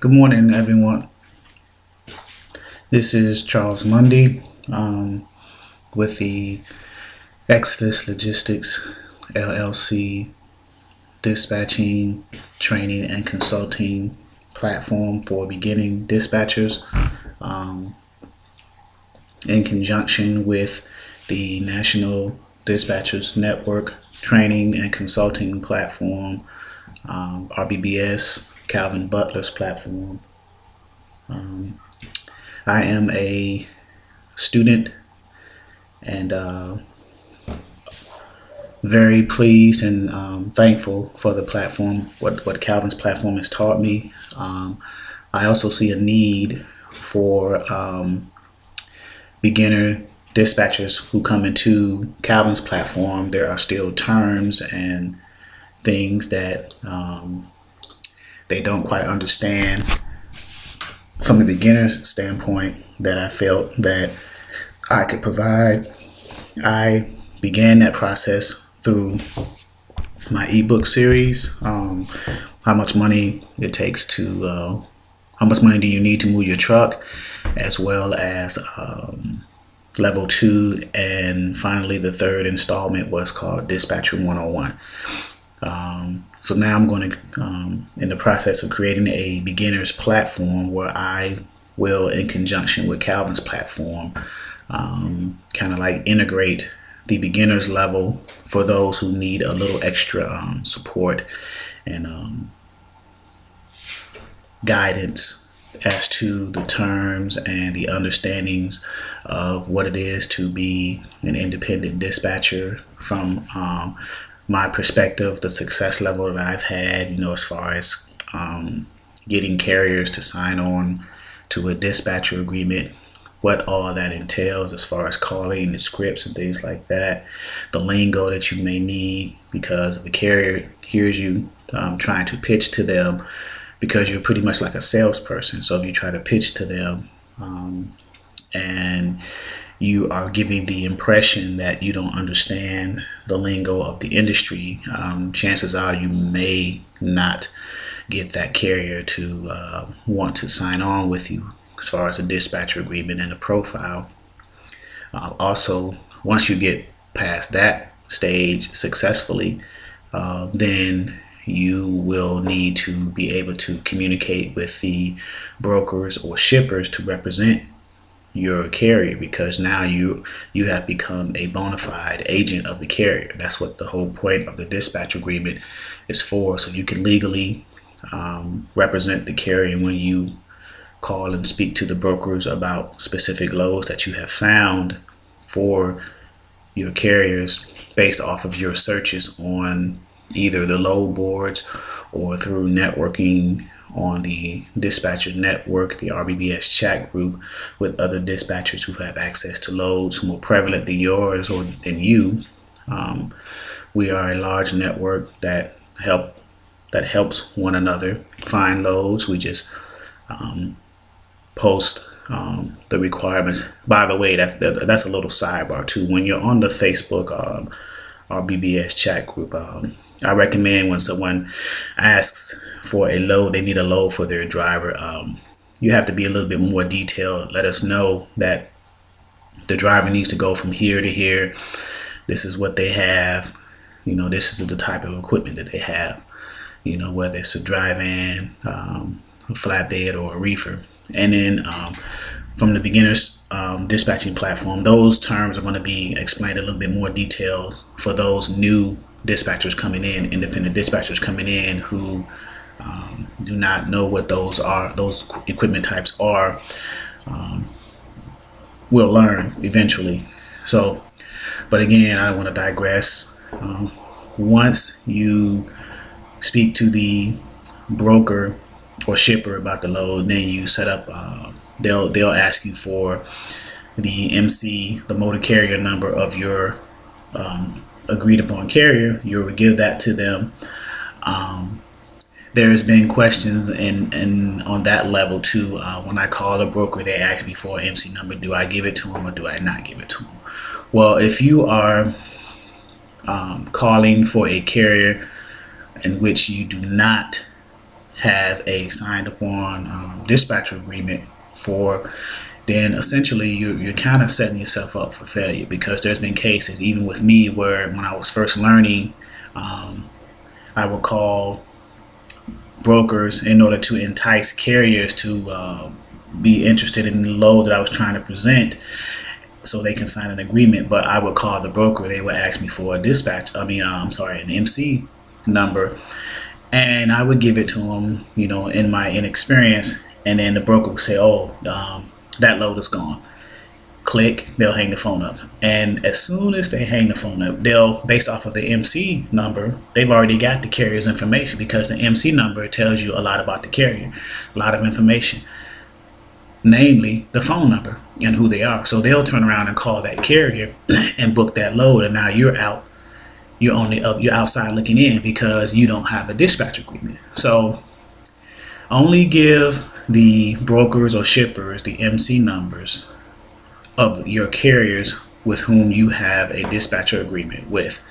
Good morning, everyone. This is Charles Mundy with the Exodus Logistics LLC dispatching, training, and consulting platform for beginning dispatchers in conjunction with the National Dispatchers Network training and consulting platform, RBBS, Calvin Butler's platform. I am a student and very pleased and thankful for the platform, what Calvin's platform has taught me. I also see a need for beginner dispatchers who come into Calvin's platform. There are still terms and things that they don't quite understand from the beginner's standpoint that I felt that I could provide. I began that process through my ebook series, how much money it takes to, how much money do you need to move your truck, as well as level 2, and finally the third installment was called Dispatcher 101. So now I'm going to, in the process of creating a beginner's platform where I will, in conjunction with Calvin's platform, kind of like integrate the beginner's level for those who need a little extra support and guidance as to the terms and the understandings of what it is to be an independent dispatcher from my perspective, the success level that I've had, as far as getting carriers to sign on to a dispatcher agreement, what all that entails as far as calling the scripts and things like that, the lingo that you may need, because if a carrier hears you trying to pitch to them, because you're pretty much like a salesperson. So if you try to pitch to them and you are giving the impression that you don't understand the lingo of the industry, chances are you may not get that carrier to want to sign on with you as far as a dispatcher agreement and a profile. Also, once you get past that stage successfully, then you will need to be able to communicate with the brokers or shippers to represent your carrier, because now you have become a bona fide agent of the carrier. That's what the whole point of the dispatch agreement is for, so you can legally represent the carrier when you call and speak to the brokers about specific loads that you have found for your carriers based off of your searches on either the load boards or through networking on the dispatcher network, the RBBS chat group with other dispatchers who have access to loads more prevalent than yours or than you. We are a large network that helps one another find loads. We just post the requirements. By the way, that's a little sidebar too. When you're on the Facebook RBBS chat group, I recommend when someone asks for a load, they need a load for their driver, you have to be a little bit more detailed. Let us know that the driver needs to go from here to here. This is what they have. This is the type of equipment that they have, whether it's a dry van, a flatbed, or a reefer. And then from the beginner's dispatching platform, those terms are going to be explained a little bit more detailed for those new dispatchers coming in, independent dispatchers coming in who do not know what those equipment types are. We'll learn eventually. So, but again, I don't want to digress. Once you speak to the broker or shipper about the load, then you set up, they'll ask you for the MC, the motor carrier number of your agreed upon carrier. You'll give that to them. There's been questions and on that level too. When I call a broker, they ask me for an MC number. Do I give it to them or do I not give it to them? Well, if you are calling for a carrier in which you do not have a signed upon dispatcher agreement for, then essentially you're kind of setting yourself up for failure, because there's been cases, even with me, where when I was first learning, I would call brokers in order to entice carriers to be interested in the load that I was trying to present, so they can sign an agreement. But I would call the broker, they would ask me for a an MC number, and I would give it to them, in my inexperience, and then the broker would say, oh, that load is gone. Click, they'll hang the phone up. And as soon as they hang the phone up, they'll, based off of the MC number, they've already got the carrier's information, because the MC number tells you a lot about the carrier, a lot of information, namely the phone number and who they are. So they'll turn around and call that carrier and book that load, and now you're out. You're outside looking in because you don't have a dispatch agreement. So only give the brokers or shippers the MC numbers of your carriers with whom you have a dispatcher agreement with.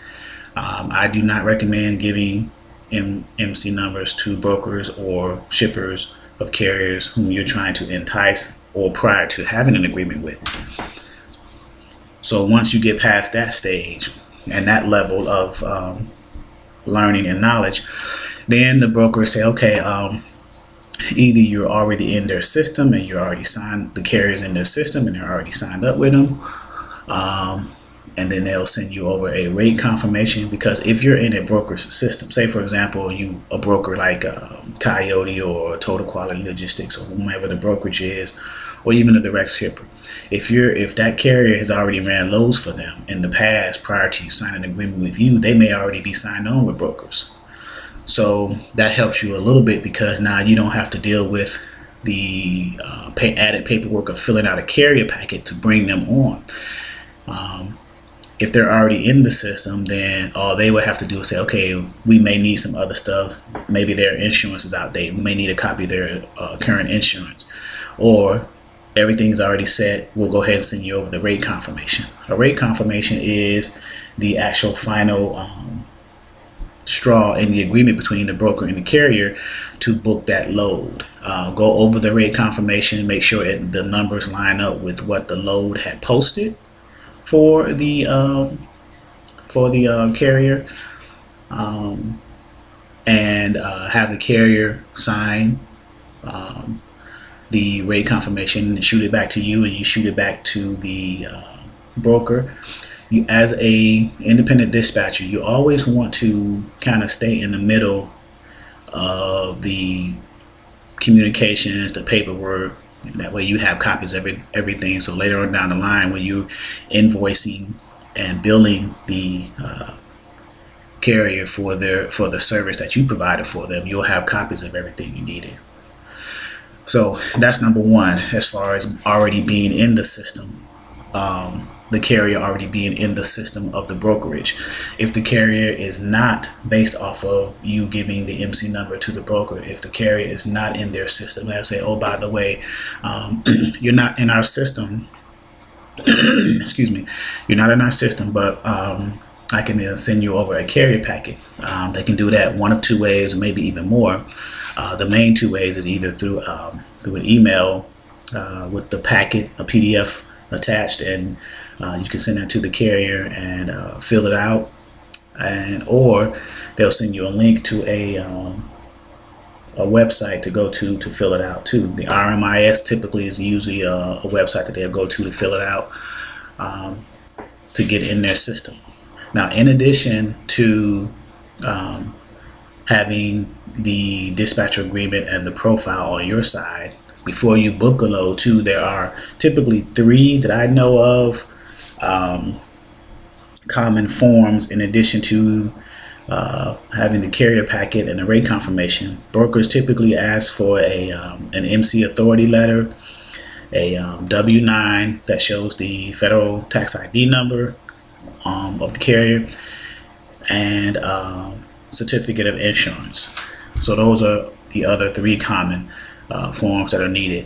I do not recommend giving MC numbers to brokers or shippers of carriers whom you're trying to entice or prior to having an agreement with. So once you get past that stage and that level of learning and knowledge, then the broker say, okay, either you're already in their system and you're already signed, the carrier's in their system and they're already signed up with them, and then they'll send you over a rate confirmation. Because if you're in a broker's system, say for example a broker like Coyote or Total Quality Logistics or whomever the brokerage is, or even a direct shipper, if that carrier has already ran loads for them in the past prior to you signing an agreement with you, they may already be signed on with brokers. So that helps you a little bit, because now you don't have to deal with the added paperwork of filling out a carrier packet to bring them on. If they're already in the system, then all they would have to do is say, okay, we may need some other stuff. Maybe their insurance is outdated. We may need a copy of their current insurance, or everything's already set. We'll go ahead and send you over the rate confirmation. A rate confirmation is the actual final straw in the agreement between the broker and the carrier to book that load. Go over the rate confirmation, make sure the numbers line up with what the load had posted for the carrier, and have the carrier sign the rate confirmation and shoot it back to you, and you shoot it back to the broker. You, as a independent dispatcher, you always want to kind of stay in the middle of the communications, the paperwork. That way you have copies of everything. So later on down the line, when you're invoicing and billing the carrier for the service that you provided for them, you'll have copies of everything you needed. So that's number one, as far as already being in the system. The carrier already being in the system of the brokerage. If the carrier is not, based off of you giving the MC number to the broker, if the carrier is not in their system, they'll say, oh, by the way, you're not in our system. Excuse me, you're not in our system, but I can then send you over a carrier packet. They can do that one of two ways, or maybe even more. The main two ways is either through an email with the packet, a PDF attached, and you can send that to the carrier and fill it out, or they'll send you a link to a website to go to fill it out too. The RMIS typically is usually a website that they'll go to fill it out, to get in their system. Now, in addition to having the dispatcher agreement and the profile on your side, before you book a load too, there are typically 3 that I know of common forms in addition to having the carrier packet and the rate confirmation. Brokers typically ask for an MC authority letter, a W-9 that shows the federal tax ID number of the carrier, and certificate of insurance. So those are the other 3 common forms that are needed: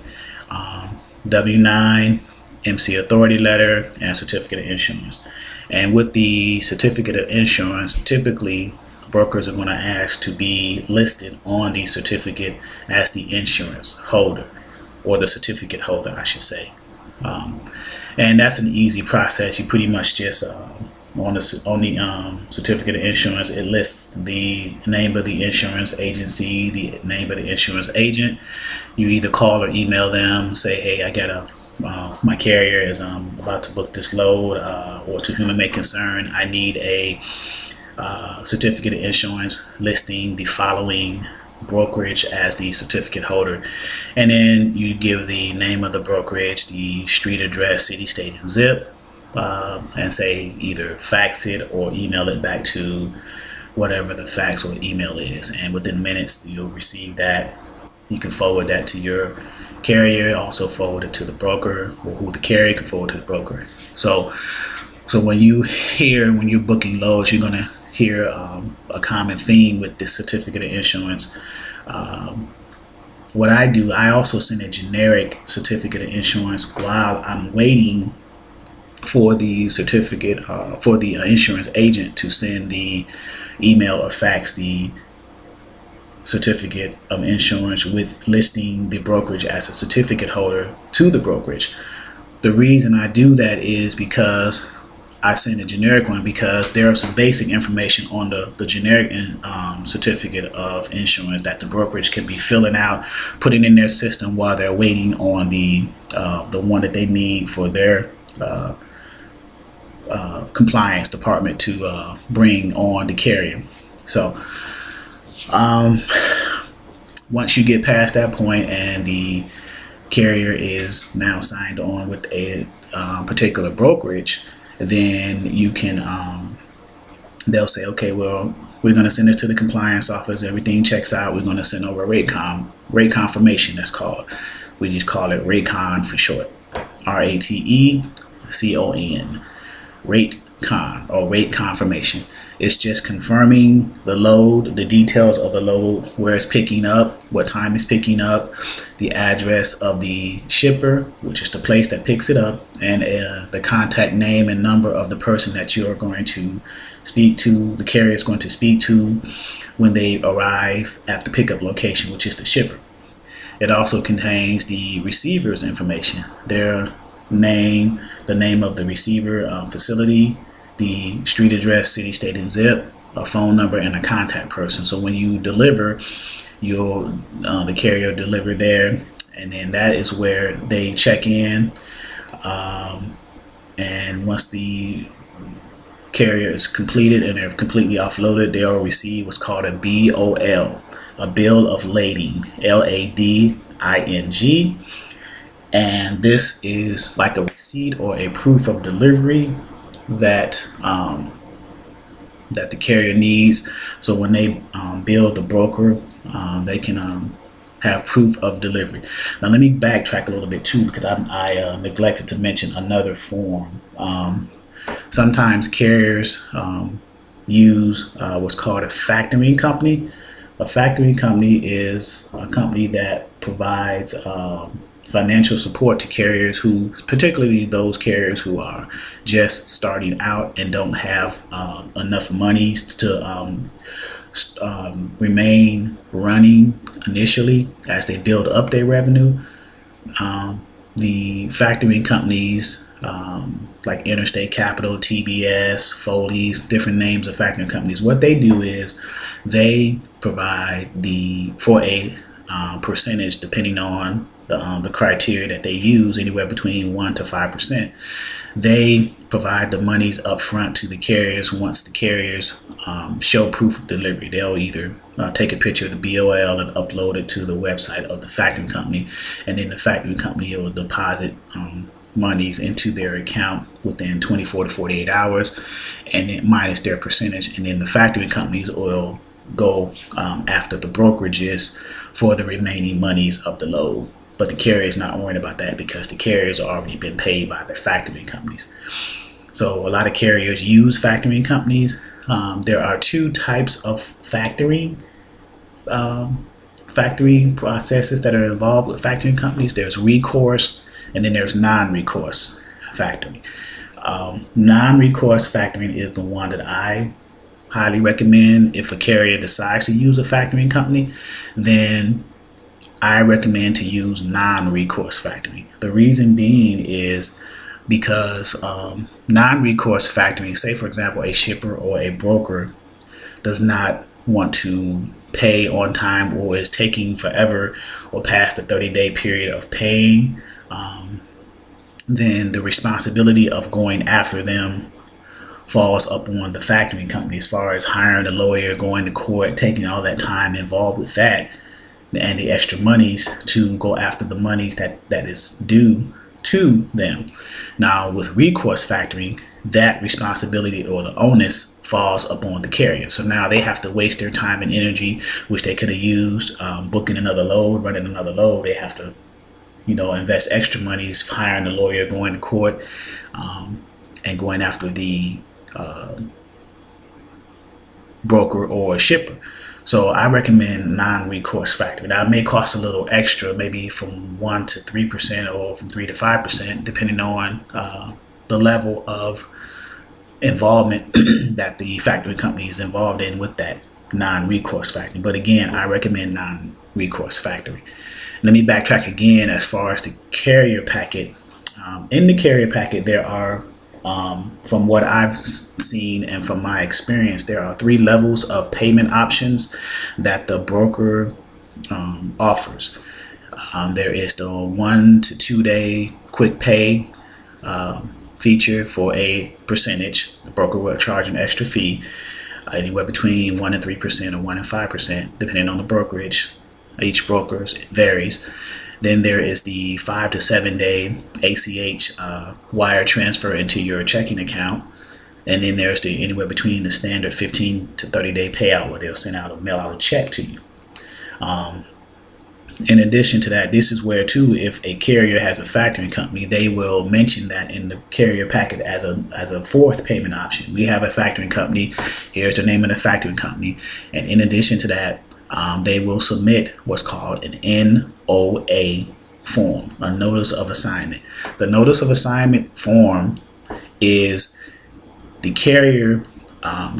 W-9, MC authority letter, and certificate of insurance. And with the certificate of insurance, typically brokers are going to ask to be listed on the certificate as the insurance holder, or the certificate holder, I should say. And that's an easy process. You pretty much just on the certificate of insurance, it lists the name of the insurance agency, the name of the insurance agent. You either call or email them, say, hey, I got my carrier is about to book this load, or to whom it may concern, I need a certificate of insurance listing the following brokerage as the certificate holder. And then you give the name of the brokerage, the street address, city, state, and zip, and say either fax it or email it back to whatever the fax or email is. And within minutes, you'll receive that. You can forward that to your carrier, also forward it to the broker, or who the carrier can forward to the broker. So when you're booking loads, you're going to hear a common theme with this certificate of insurance. What I do, I also send a generic certificate of insurance while I'm waiting for the certificate, for the insurance agent to send the email or fax the certificate of insurance with listing the brokerage as a certificate holder to the brokerage. The reason I do that is because I send a generic one, because there are some basic information on the generic certificate of insurance that the brokerage can be filling out, putting in their system while they're waiting on the one that they need for their compliance department to bring on the carrier. So once you get past that point and the carrier is now signed on with a particular brokerage, then you can they'll say, okay, well, we're going to send this to the compliance office. Everything checks out. We're going to send over a rate confirmation. That's called. We just call it RATECON for short. RATECON. Rate con, or rate confirmation. It's just confirming the load, the details of the load, where it's picking up, what time it's picking up, the address of the shipper, which is the place that picks it up, and the contact name and number of the person that you are going to speak to, the carrier is going to speak to when they arrive at the pickup location, which is the shipper. It also contains the receiver's information, their name, the name of the receiver facility, the street address, city, state, and zip, a phone number, and a contact person. So when you deliver, the carrier will deliver there, and then that is where they check in. And once the carrier is completed and they're completely offloaded, they'll receive what's called a BOL, a bill of lading, LADING. And this is like a receipt or a proof of delivery that that the carrier needs. So when they bill the broker, they can have proof of delivery. Now let me backtrack a little bit too, because I neglected to mention another form. Sometimes carriers use what's called a factoring company. A factoring company is a company that provides financial support to carriers, who, particularly those carriers who are just starting out and don't have enough monies to remain running initially as they build up their revenue. The factoring companies like Interstate Capital, TBS, Foley's, different names of factoring companies, what they do is they provide for a percentage, depending on the criteria that they use, anywhere between 1% to 5%. They provide the monies up front to the carriers. Once the carriers show proof of delivery, they'll either take a picture of the BOL and upload it to the website of the factoring company, and then the factoring company will deposit monies into their account within 24 to 48 hours, and then minus their percentage, and then the factoring companies will go after the brokerages for the remaining monies of the load. But the carrier is not worried about that, because the carriers are already been paid by their factoring companies. So a lot of carriers use factoring companies. There are two types of factoring processes that are involved with factoring companies. There's recourse, and then there's non-recourse factoring. Non-recourse factoring is the one that I highly recommend, if a carrier decides to use a factoring company, then I recommend to use non-recourse factoring. The reason being is because non-recourse factoring, say for example, a shipper or a broker does not want to pay on time, or is taking forever or past the 30-day period of paying, then the responsibility of going after them falls up on the factoring company, as far as hiring a lawyer, going to court, taking all that time involved with that, and the extra monies to go after the monies that is due to them. Now with recourse factoring, that responsibility or the onus falls upon the carrier. So now they have to waste their time and energy, which they could have used booking another load, running another load. They have to, invest extra monies, hiring a lawyer, going to court, and going after the broker or shipper. So I recommend non-recourse factoring. Now it may cost a little extra, maybe from 1 to 3% or from 3 to 5%, depending on the level of involvement that the factoring company is involved in with that non-recourse factoring. But again, I recommend non-recourse factoring. Let me backtrack again as far as the carrier packet. In the carrier packet, there are, from what I've seen and from my experience, there are 3 levels of payment options that the broker offers. There is the 1 to 2 day quick pay feature for a percentage. The broker will charge an extra fee, anywhere between 1 and 3% or 1 and 5%, depending on the brokerage. Each broker varies. Then there is the 5 to 7 day ACH wire transfer into your checking account. And then there's the anywhere between the standard 15 to 30 day payout, where they'll send out or mail out a check to you. In addition to that, this is where too, if a carrier has a factoring company, they will mention that in the carrier packet as a 4th payment option. We have a factoring company. Here's the name of the factoring company. And in addition to that, they will submit what's called an NOA form, a notice of assignment. The notice of assignment form is the carrier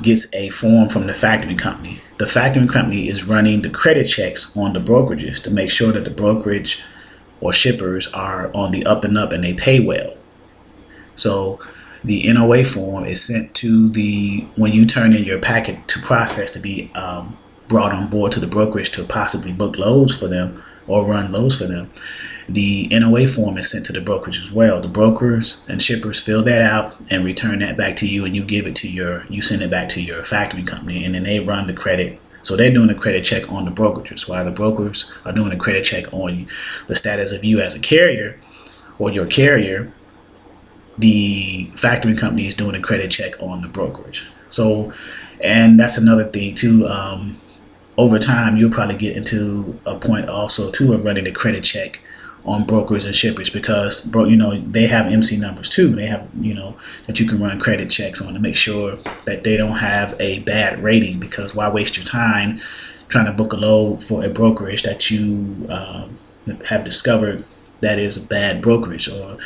gets a form from the factoring company. The factoring company is running the credit checks on the brokerages to make sure that the brokerage or shippers are on the up and up and they pay well. So the NOA form is sent to when you turn in your packet to process to be brought on board to the brokerage to possibly book loads for them or run loads for them. The NOA form is sent to the brokerage as well. The brokers and shippers fill that out and return that back to you, and you send it back to your factoring company, and then they run the credit. So they're doing a credit check on the brokerages, while the brokers are doing a credit check on you. The status of you as a carrier or your carrier, the factoring company is doing a credit check on the brokerage. So, and that's another thing too. Over time, you'll probably get into a point also too of running a credit check on brokers and shippers, because they have MC numbers too. They have that you can run credit checks on to make sure that they don't have a bad rating, because why waste your time trying to book a load for a brokerage that you have discovered that is a bad brokerage or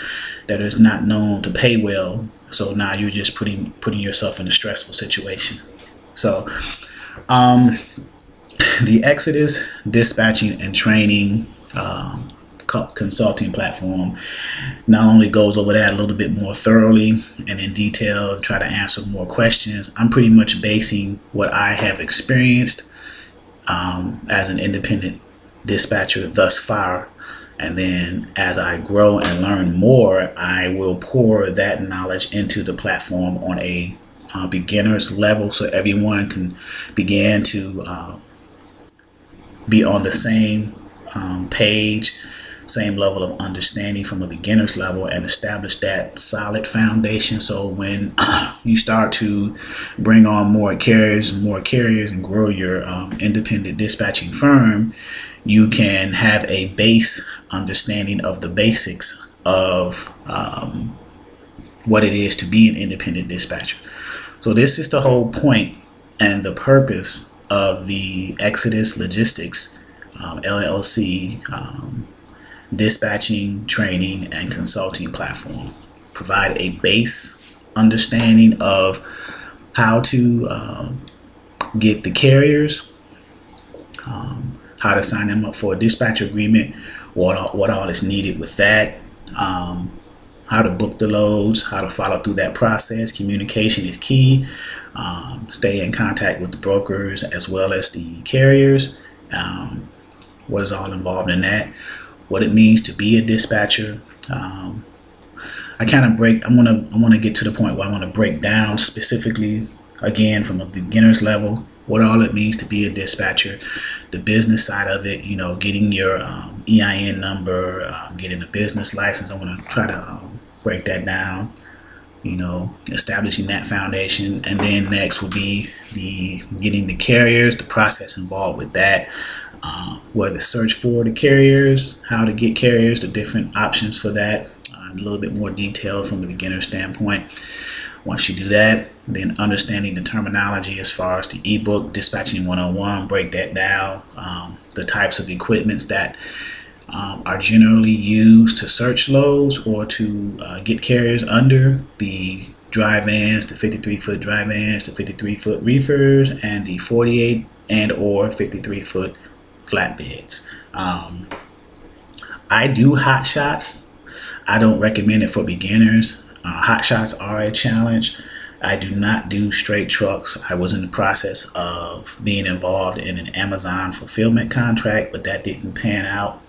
that is not known to pay well. So now you're just putting yourself in a stressful situation. So the Exodus dispatching and training consulting platform not only goes over that a little bit more thoroughly and in detail and try to answer more questions. I'm pretty much basing what I have experienced as an independent dispatcher thus far, and then as I grow and learn more, I will pour that knowledge into the platform on a beginner's level, so everyone can begin to be on the same page, same level of understanding from a beginner's level, and establish that solid foundation. So when you start to bring on more carriers and grow your independent dispatching firm, you can have a base understanding of the basics of what it is to be an independent dispatcher. So this is the whole point and the purpose of the Exodus Logistics LLC dispatching, training, and consulting platform. Provide a base understanding of how to get the carriers, how to sign them up for a dispatcher agreement, what all is needed with that, how to book the loads, how to follow through that process. Communication is key. Stay in contact with the brokers as well as the carriers. What is all involved in that, what it means to be a dispatcher. I want to get to the point where I want to break down specifically, again, from a beginner's level, what all it means to be a dispatcher, the business side of it, getting your EIN number, getting a business license. I want to try to break that down, establishing that foundation. And then next will be getting the carriers, the process involved with that, where to search for the carriers, how to get carriers, the different options for that, a little bit more detail from the beginner standpoint. Once you do that, then understanding the terminology as far as the ebook Dispatching 101, break that down, the types of equipments that are generally used to search loads or to get carriers under the dry vans, the 53-foot dry vans, the 53-foot reefers, and the 48 and or 53-foot flatbeds. I do hot shots. I don't recommend it for beginners. Hot shots are a challenge. I do not do straight trucks. I was in the process of being involved in an Amazon fulfillment contract, but that didn't pan out.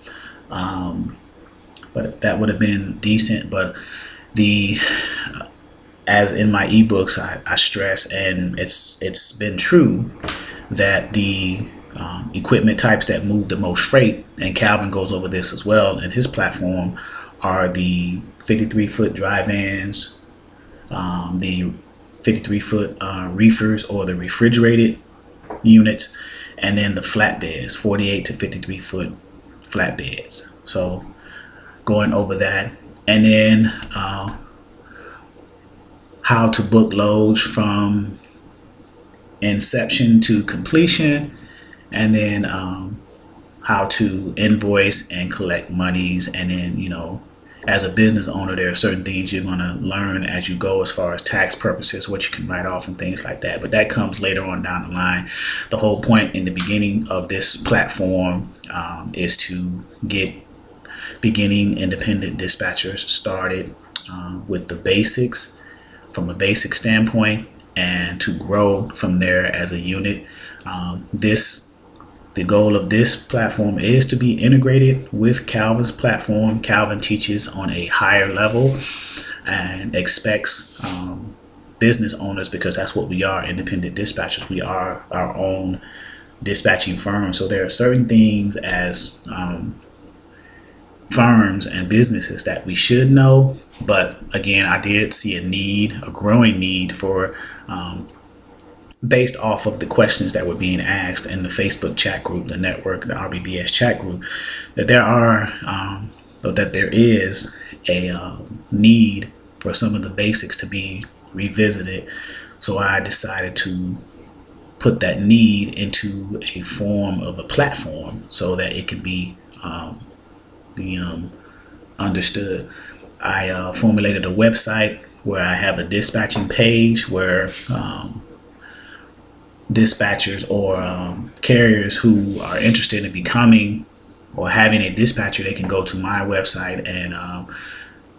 But that would have been decent. But as in my ebooks, I stress, and it's been true, that the equipment types that move the most freight, and Calvin goes over this as well in his platform, are the 53-foot dry vans, the 53-foot reefers or the refrigerated units, and then the flatbeds, 48 to 53-foot flatbeds. So going over that, and then how to book loads from inception to completion, and then how to invoice and collect monies. And then, as a business owner, there are certain things you're going to learn as you go as far as tax purposes, what you can write off and things like that. But that comes later on down the line. The whole point in the beginning of this platform is to get beginning independent dispatchers started with the basics, from a basic standpoint, and to grow from there as a unit. The goal of this platform is to be integrated with Calvin's platform. Calvin teaches on a higher level and expects business owners, because that's what we are, independent dispatchers. We are our own dispatching firm. So there are certain things as firms and businesses that we should know. But again, I did see a growing need for based off of the questions that were being asked in the Facebook chat group, the network, the RBBS chat group, that there is a need for some of the basics to be revisited. So I decided to put that need into a form of a platform so that it can be understood. I formulated a website where I have a dispatching page where dispatchers or carriers who are interested in becoming or having a dispatcher, they can go to my website and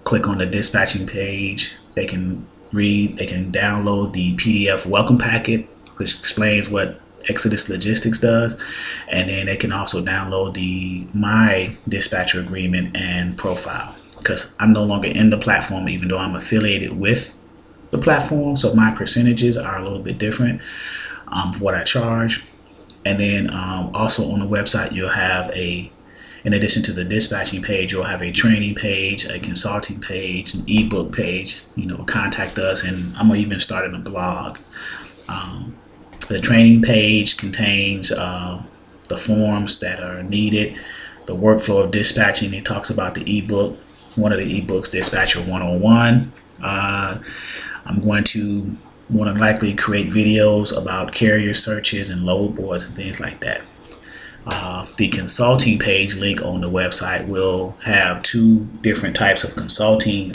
click on the dispatching page. They can download the PDF welcome packet, which explains what Exodus Logistics does, and then they can also download my dispatcher agreement and profile, because I'm no longer in the platform, even though I'm affiliated with the platform. So my percentages are a little bit different for what I charge. And then also on the website, you'll have in addition to the dispatching page, you'll have a training page, a consulting page, an ebook page, contact us, and I'm even starting a blog. The training page contains the forms that are needed, the workflow of dispatching. It talks about the ebook, one of the ebooks, Dispatcher 101. I'm going to more than likely create videos about carrier searches and load boards and things like that. The consulting page link on the website will have 2 different types of consulting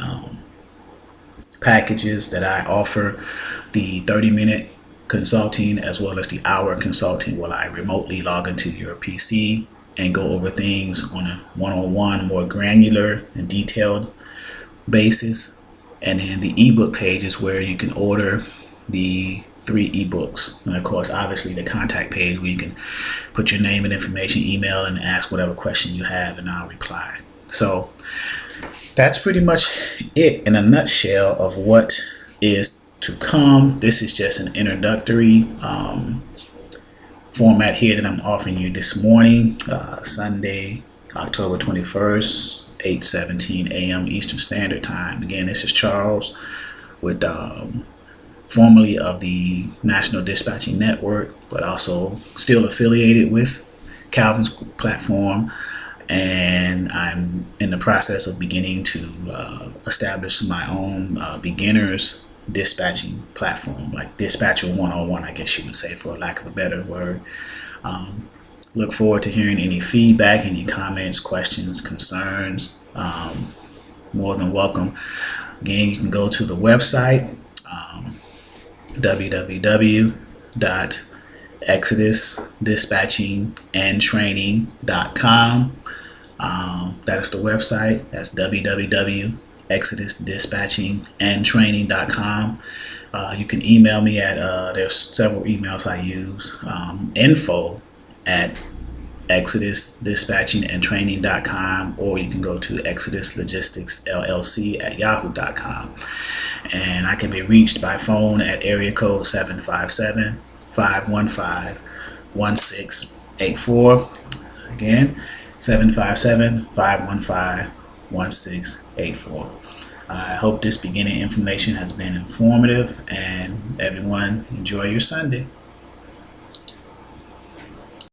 packages that I offer. The 30-minute consulting as well as the hour consulting, where I remotely log into your PC and go over things on a one-on-one, more granular and detailed basis. And then the ebook page is where you can order the 3 ebooks, and of course obviously the contact page where you can put your name and information, email, and ask whatever question you have, and I'll reply. So that's pretty much it in a nutshell of what is to come. This is just an introductory format here that I'm offering you this morning, Sunday, October 21st, 8:17 a.m. Eastern Standard Time. Again, this is Charles with formerly of the National Dispatching Network, but also still affiliated with Calvin's platform. And I'm in the process of beginning to establish my own beginners dispatching platform, like Dispatcher 101, I guess you would say, for lack of a better word. Look forward to hearing any feedback, any comments, questions, concerns. More than welcome. Again, you can go to the website, www.exodusdispatchingandtraining.com. That is the website. That's www.exodusdispatchingandtraining.com. You can email me at, there's several emails I use, info@exodusdispatchingandtraining.com, or you can go to exoduslogisticsllc@yahoo.com. And I can be reached by phone at area code 757-515-1684. Again, 757-515-1684. I hope this beginning information has been informative, and everyone enjoy your Sunday.